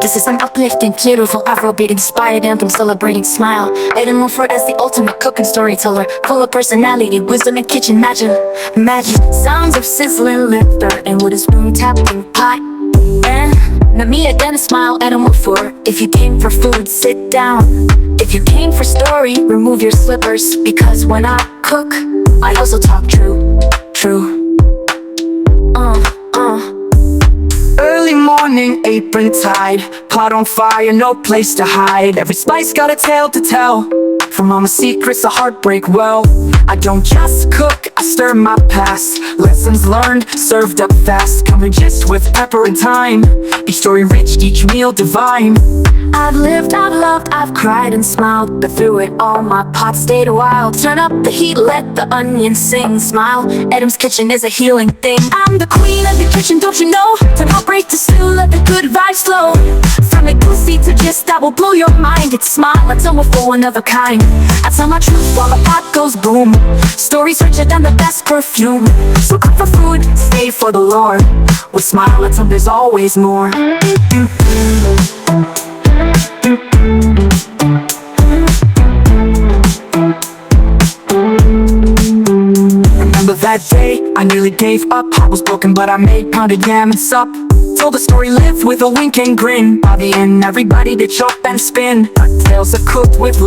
This is an uplifting, beautiful Afrobeat-inspired anthem celebrating smile. Aiden Mulford as the ultimate cook and storyteller, full of personality, wisdom, and kitchen magic. Sounds of sizzling liquor and with a spoon tapping pot. And now me again a smile, Aiden Mulford. If you came for food, sit down. If you came for story, remove your slippers. Because when I cook, I also talk true. Early morning, apron tied, pot on fire, no place to hide. Every spice got a tale to tell, from mama's secrets to heartbreak well. I don't just cook, I stir my past. Lessons learned, served up fast. Come just with pepper and thyme. Each story rich, each meal divine. I've lived, I've loved, I've cried and smiled, but through it all my pot stayed a while. Turn up the heat, let the onions sing. Smile, Adam's kitchen is a healing thing. I'm the queen of the kitchen, don't you know? Turn heartbreak to stew, let the good vibes flow. From a goosey to gist that will blow your mind. It's smile, it's almost for one of a kind. I tell my truth while the pot goes boom. Stories richer than the best perfume. So cook for food, stay for the Lord. With smile, it's there's always more. Remember that day, I nearly gave up. I was broken but I made pounded yam and sup. Told the story, lived with a wink and grin. By the end, everybody did chop and spin. Our tales are cooked with